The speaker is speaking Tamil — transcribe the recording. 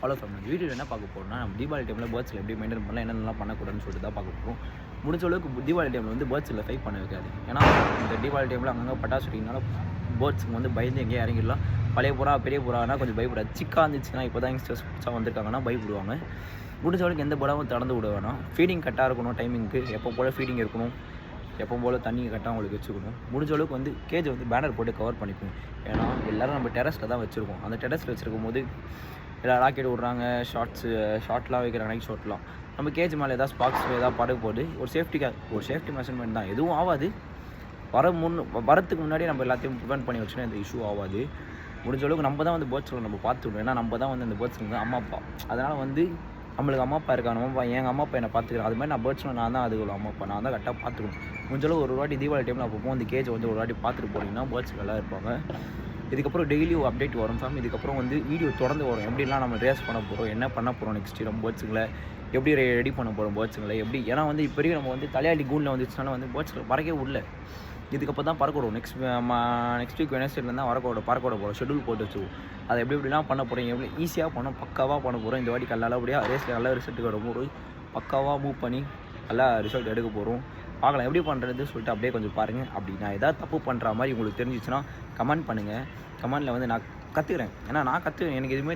ஃபாலோ பண்ணுங்கள். வீடியோவில் என்ன பார்க்க போகிறோம்னா, நம்ம தீபாவளி டைமில் பேர்ட்ஸில் எப்படி மெயின்டைன் பண்ணலாம், என்னென்னலாம் பண்ணக்கூடாதுன்னு சொல்லிட்டு தான் பார்க்க போகிறோம். முடிஞ்ச அளவுக்கு தீபாவளி டைமில் வந்து பேர்ட்ஸில் ஃபைட் பண்ண வைக்காது. ஏன்னா இந்த தீபாவளி டைமில் அங்கங்கே பட்டாசு வெடிக்கிறனால பேர்ட்ஸுக்கு வந்து பயந்து எங்கேயும் இறங்கிடலாம். பழைய புறா பெரிய புறானா கொஞ்சம் பயப்படாது. சிக்கா இருந்துச்சுன்னா இப்போ தான் யங்ஸ்டர்ஸ் புதுசாக வந்திருக்காங்கன்னா பயப்படுவாங்க. முடிஞ்ச அளவுக்கு எந்த புறாவும் திறந்து விட வேணாம். ஃபீடிங் கரெக்டாக இருக்கணும், டைமிங்க்கு எப்போ போல் ஃபீடிங் இருக்கணும், எப்போ போல் தண்ணி கரெக்டாக அவங்களுக்கு வச்சுக்கணும். முடிஞ்ச அளவுக்கு வந்து கேஜ் வந்து பேனர் போட்டு கவர் பண்ணிக்கணும். ஏன்னா எல்லோரும் நம்ம டெரஸில் தான் வச்சுருக்கோம். அந்த டெரஸில் வச்சுருக்கும் போது எல்லா ராக்கெட் விட்றாங்க, ஷார்ட்லாம் வைக்கிறாங்க, நைட் ஷார்ட்லாம். நம்ம கேஜ் மேலே ஏதாவது ஸ்பாக்ஸ் ஏதாவது படகு போது ஒரு சேஃப்டி மெஷர்மெண்ட் தான், எதுவும் ஆகாது. வரத்துக்கு முன்னாடி நம்ம எல்லாத்தையும் ப்ரிவென்ட் பண்ணி வச்சுன்னா இந்த இஷ்யூ ஆகாது. முடிஞ்ச அளவுக்கு நம்ம தான் வந்து பேர்ட்ஸில் நம்ம பார்த்துக்கணும். ஏன்னா நம்ம தான் வந்து அந்த பேர்ட்ஸுக்கு வந்து அம்மா அப்பா. அதனால் வந்து நம்மளுக்கு அம்மா அப்பா இருக்காங்க, நம்ம எங்கள் அம்மா அப்பா என்னை பார்த்துக்கிறேன். அது மாதிரி நான் பேர்ட்ஸில் நான் தான் அதுக்கு அம்மா அப்பா, நான் தான் கரெக்டாக பார்த்துக்கணும். முடிஞ்சளவு ஒரு வாட்டி தீபாவளி டைமில் அப்போ அந்த கேஜ் வந்து ஒரு வாட்டி பார்த்துட்டு போனீங்கன்னா பேர்ட்ஸ் நல்லா இருப்பாங்க. இதுக்கப்புறம் டெய்லி அப்டேட் வரும் ஃபேம். இதுக்கப்புறம் வந்து வீடியோ தொடர்ந்து வரும். எப்படிலாம் நம்ம ரேஸ் பண்ண போகிறோம், என்ன பண்ண போகிறோம், நெக்ஸ்ட்டு நம்ம பேர்ட்ஸுங்களை எப்படி ரெடி பண்ண போகிறோம், பேர்ட்ஸுங்களை எப்படி. ஏன்னா வந்து இப்போ வரைக்கும் நம்ம வந்து தலையாளி கூண்டில் வந்துச்சுனால வந்து பேர்ட்ஸில் பறக்கவே விடல. இதுக்கப்புறம் தான் பறக்கணும். நெக்ஸ்ட் வீக் வெனஸ்டேலேருந்து தான் பறக்கோட போகிறோம். ஷெட்யூல் போட்டு வச்சுருவோம். அதை எப்படிலாம் பண்ண போகிறோம், எப்படி ஈஸியாக பண்ணோம், பக்காவாக பண்ண போகிறோம். இந்த வாட்டி நல்லபடியாக ரேஸில் நல்ல ரிசல்ட்டுக்கு வரும்போது பக்காவாக மூவ் பண்ணி நல்லா ரிசல்ட் எடுக்க போகிறோம். பார்க்கலாம் எப்படி பண்ணுறது சொல்லிட்டு அப்படியே கொஞ்சம் பாருங்கள். அப்படி நான் எதாவது தப்பு பண்ணுற மாதிரி உங்களுக்கு தெரிஞ்சிச்சுன்னா கமெண்ட் பண்ணுங்கள். கமெண்டில் வந்து நான் கற்றுக்குறேன். ஏன்னா நான் எனக்கு எதுவுமே